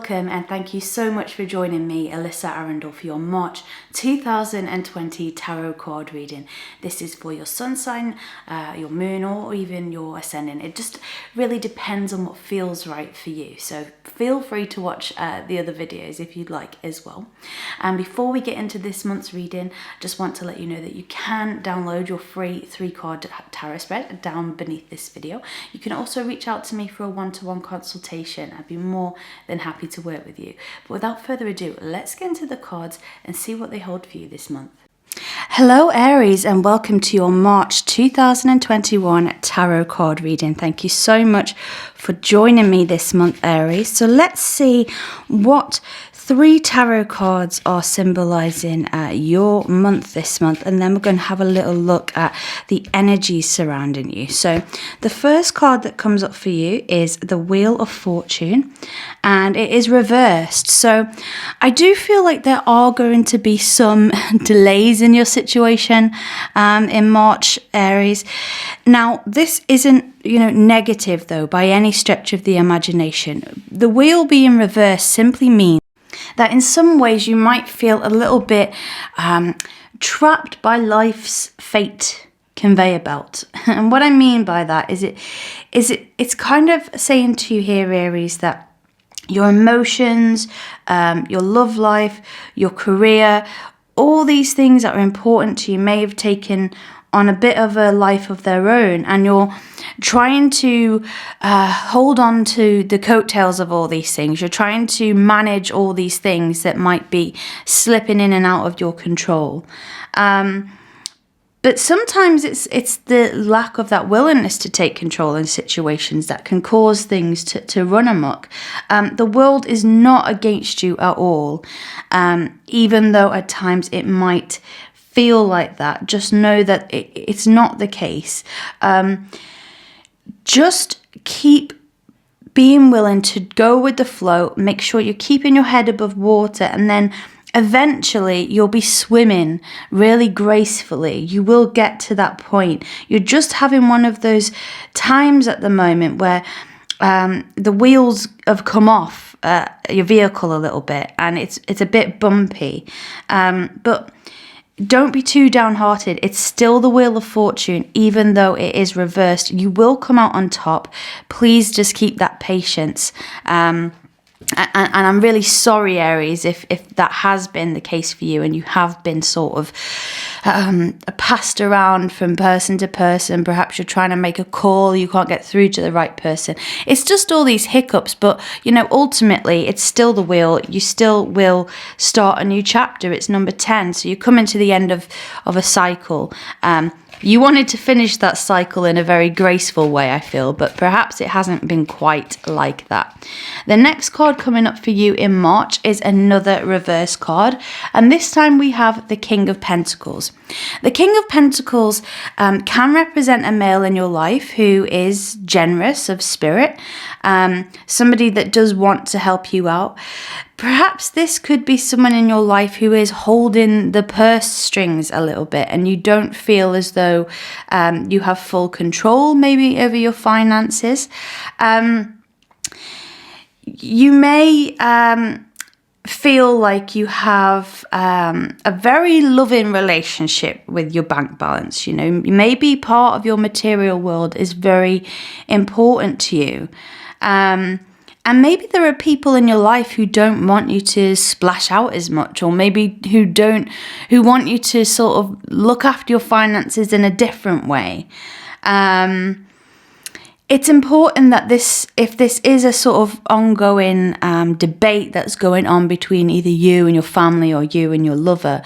Welcome and thank you so much for joining me, Alyssa Arundell, for your March 2020 tarot card reading. This is for your sun sign, your moon, or even your ascendant. It just really depends on what feels right for you. So feel free to watch the other videos if you'd like as well. And before we get into this month's reading, I just want to let you know that you can download your free 3-card tarot spread down beneath this video. You can also reach out to me for a one-to-one consultation. I'd be more than happy to work with you. But without further ado, let's get into the cards and see what they hold for you this month. Hello Aries, and welcome to your March 2021 tarot card reading. Thank you so much for joining me this month, Aries. So let's see what 3 tarot cards are symbolizing your month this month, and then we're going to have a little look at the energies surrounding you. So the first card that comes up for you is the Wheel of Fortune, and it is reversed. So I do feel like there are going to be some delays in your situation in March, Aries. Now, this isn't negative though by any stretch of the imagination. The wheel being reversed simply means that in some ways you might feel a little bit trapped by life's fate conveyor belt. And what I mean by that is it's kind of saying to you here, Aries, that your emotions, your love life, your career, all these things that are important to you may have taken on a bit of a life of their own, and you're trying to hold on to the coattails of all these things. You're trying to manage all these things that might be slipping in and out of your control. But sometimes it's the lack of that willingness to take control in situations that can cause things to run amok. The world is not against you at all, even though at times it might feel like that. Just know that it's not the case. Just keep being willing to go with the flow. Make sure you're keeping your head above water, and then eventually you'll be swimming really gracefully. You will get to that point. You're just having one of those times at the moment where the wheels have come off your vehicle a little bit, and it's a bit bumpy. But don't be too downhearted. It's still the Wheel of Fortune, even though it is reversed. You will come out on top. Please just keep that patience. And I'm really sorry, Aries, if that has been the case for you and you have been sort of passed around from person to person. Perhaps you're trying to make a call, you can't get through to the right person. It's just all these hiccups, but ultimately it's still the wheel. You still will start a new chapter. It's number 10, so you're coming to the end of a cycle. You wanted to finish that cycle in a very graceful way, I feel, but perhaps it hasn't been quite like that. The next card coming up for you in March is another reverse card, and this time we have the King of Pentacles. The King of Pentacles can represent a male in your life who is generous of spirit, somebody that does want to help you out. Perhaps this could be someone in your life who is holding the purse strings a little bit, and you don't feel as though you have full control maybe over your finances. You may feel like you have a very loving relationship with your bank balance. Maybe part of your material world is very important to you. And maybe there are people in your life who don't want you to splash out as much, or maybe who want you to sort of look after your finances in a different way. It's important that if this is a sort of ongoing debate that's going on between either you and your family or you and your lover,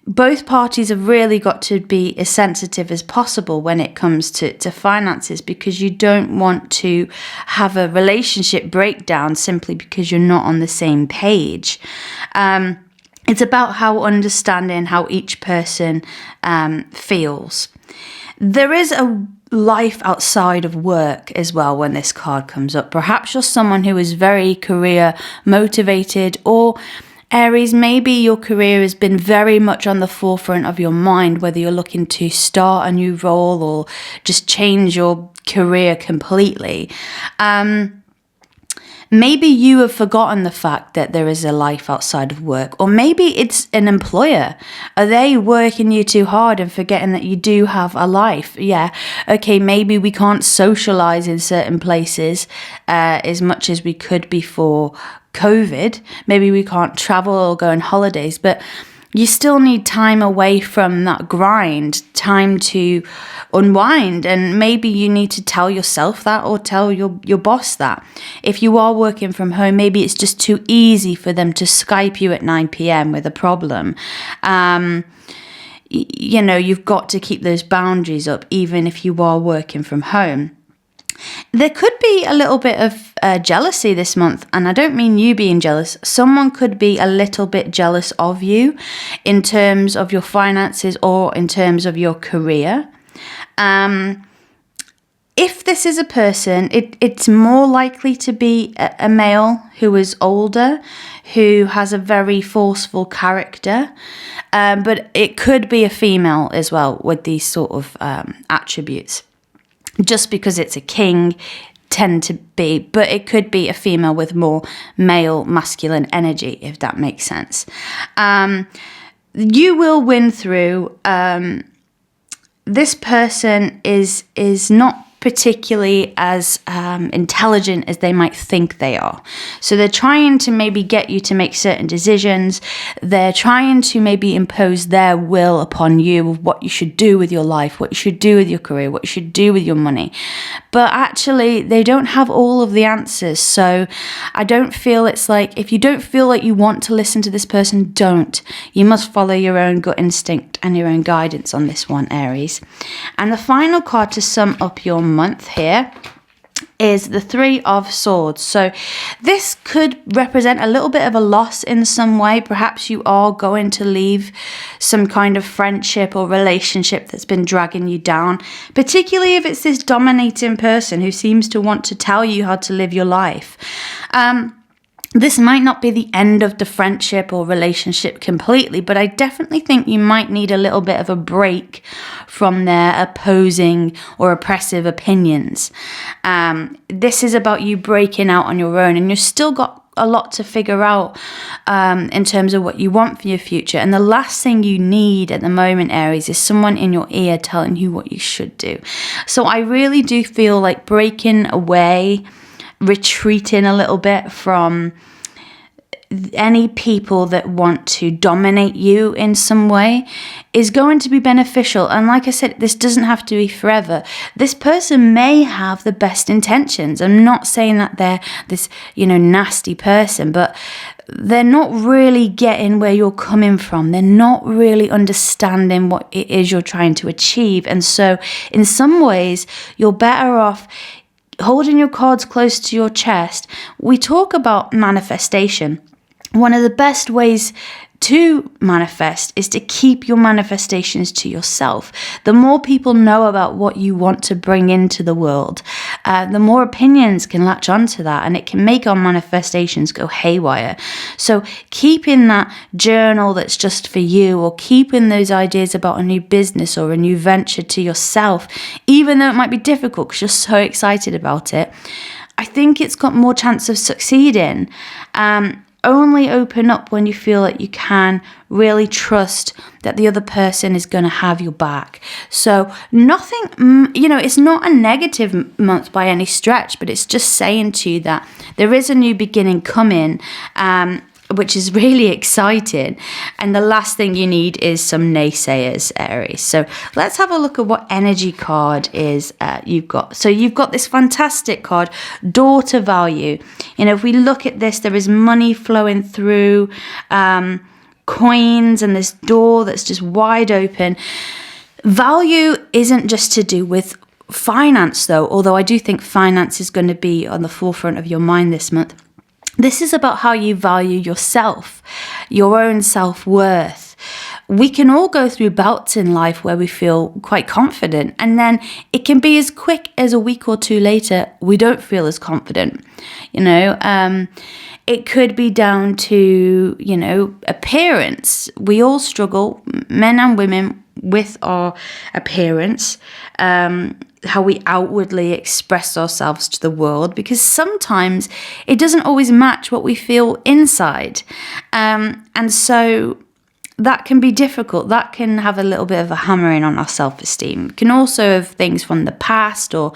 both parties have really got to be as sensitive as possible when it comes to finances, because you don't want to have a relationship breakdown simply because you're not on the same page. It's about understanding how each person feels. There is a life outside of work as well when this card comes up. Perhaps you're someone who is very career motivated, or Aries, maybe your career has been very much on the forefront of your mind, whether you're looking to start a new role or just change your career completely. Maybe you have forgotten the fact that there is a life outside of work, or maybe it's an employer. Are they working you too hard and forgetting that you do have a life? Yeah, okay, maybe we can't socialize in certain places as much as we could before COVID. Maybe we can't travel or go on holidays, but you still need time away from that grind, time to unwind. And maybe you need to tell yourself that, or tell your boss that. If you are working from home, maybe it's just too easy for them to Skype you at 9 p.m. with a problem. You know, you've got to keep those boundaries up, even if you are working from home. There could be a little bit of jealousy this month, and I don't mean you being jealous. Someone could be a little bit jealous of you in terms of your finances or in terms of your career. If this is a person, it's more likely to be a male who is older, who has a very forceful character, but it could be a female as well with these sort of attributes. Just because it's a king, tend to be, but it could be a female with more male masculine energy, if that makes sense. You will win through. This person is not particularly as intelligent as they might think they are. So they're trying to maybe get you to make certain decisions. They're trying to maybe impose their will upon you of what you should do with your life, what you should do with your career, what you should do with your money. But actually, they don't have all of the answers. So I don't feel it's like, if you don't feel like you want to listen to this person, don't. You must follow your own gut instinct and your own guidance on this one, Aries. And the final card to sum up your month here is the Three of Swords. So this could represent a little bit of a loss in some way. Perhaps you are going to leave some kind of friendship or relationship that's been dragging you down, particularly if it's this dominating person who seems to want to tell you how to live your life. This might not be the end of the friendship or relationship completely, but I definitely think you might need a little bit of a break from their opposing or oppressive opinions. This is about you breaking out on your own, and you've still got a lot to figure out in terms of what you want for your future. And the last thing you need at the moment, Aries, is someone in your ear telling you what you should do. So I really do feel like breaking away, retreating a little bit from any people that want to dominate you in some way is going to be beneficial. And like I said, this doesn't have to be forever. This person may have the best intentions. I'm not saying that they're this, nasty person, but they're not really getting where you're coming from. They're not really understanding what it is you're trying to achieve. And so in some ways, you're better off holding your cards close to your chest. We talk about manifestation. One of the best ways to manifest is to keep your manifestations to yourself. The more people know about what you want to bring into the world, the more opinions can latch onto that, and it can make our manifestations go haywire. So keeping that journal that's just for you, or keeping those ideas about a new business or a new venture to yourself, even though it might be difficult because you're so excited about it, I think it's got more chance of succeeding. Only open up when you feel that you can really trust that the other person is going to have your back. So nothing, it's not a negative month by any stretch, but it's just saying to you that there is a new beginning coming, which is really exciting. And the last thing you need is some naysayers, Aries. So let's have a look at what energy card is you've got. So you've got this fantastic card, daughter value. If we look at this, there is money flowing through, coins, and this door that's just wide open. Value isn't just to do with finance, though, although I do think finance is going to be on the forefront of your mind this month. This is about how you value yourself, your own self-worth. We can all go through bouts in life where we feel quite confident, and then it can be as quick as a week or two later, we don't feel as confident. It could be down to, appearance. We all struggle, men and women. with our appearance, how we outwardly express ourselves to the world, because sometimes it doesn't always match what we feel inside. And so that can be difficult. That can have a little bit of a hammering on our self-esteem. It can also have things from the past, or,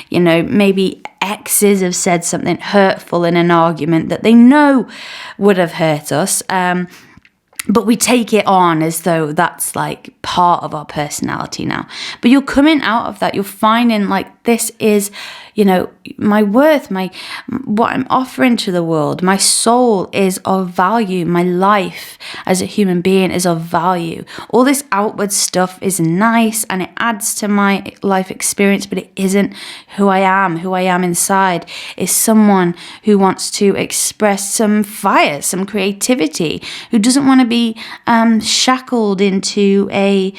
you know, maybe exes have said something hurtful in an argument that they know would have hurt us. But we take it on as though that's like part of our personality now. But you're coming out of that. You're finding like, this is, you know, my worth, what I'm offering to the world. My soul is of value. My life as a human being is of value. All this outward stuff is nice and it adds to my life experience, but it isn't who I am. Who I am inside is someone who wants to express some fire, some creativity, who doesn't want to be shackled into a,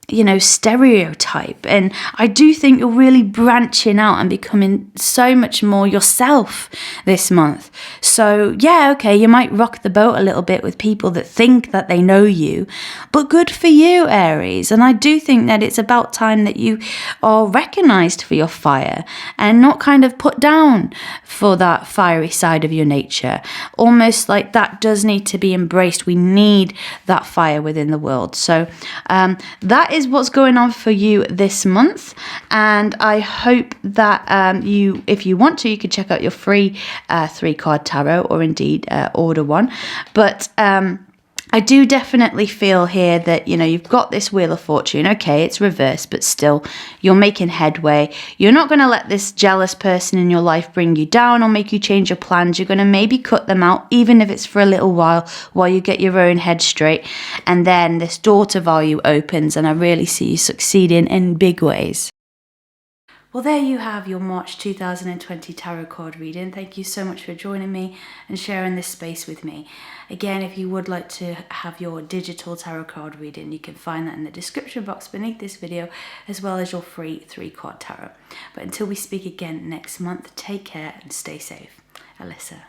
you know, stereotype. And I do think you're really branching out and becoming so much more yourself this month. So yeah, okay, you might rock the boat a little bit with people that think that they know you, but good for you, Aries. And I do think that it's about time that you are recognized for your fire and not kind of put down for that fiery side of your nature. Almost like that does need to be embraced. We need that fire within the world. So that is what's going on for you this month, and I hope that if you want to, you can check out your free 3-card tarot, or indeed order one. But I do definitely feel here that, you know, you've got this Wheel of Fortune. Okay, it's reversed, but still, you're making headway. You're not going to let this jealous person in your life bring you down or make you change your plans. You're going to maybe cut them out, even if it's for a little while you get your own head straight. And then this door to value opens, and I really see you succeeding in big ways. Well, there you have your March 2020 tarot card reading. Thank you so much for joining me and sharing this space with me. Again, if you would like to have your digital tarot card reading, you can find that in the description box beneath this video, as well as your free 3-card tarot. But until we speak again next month, take care and stay safe. Alyssa.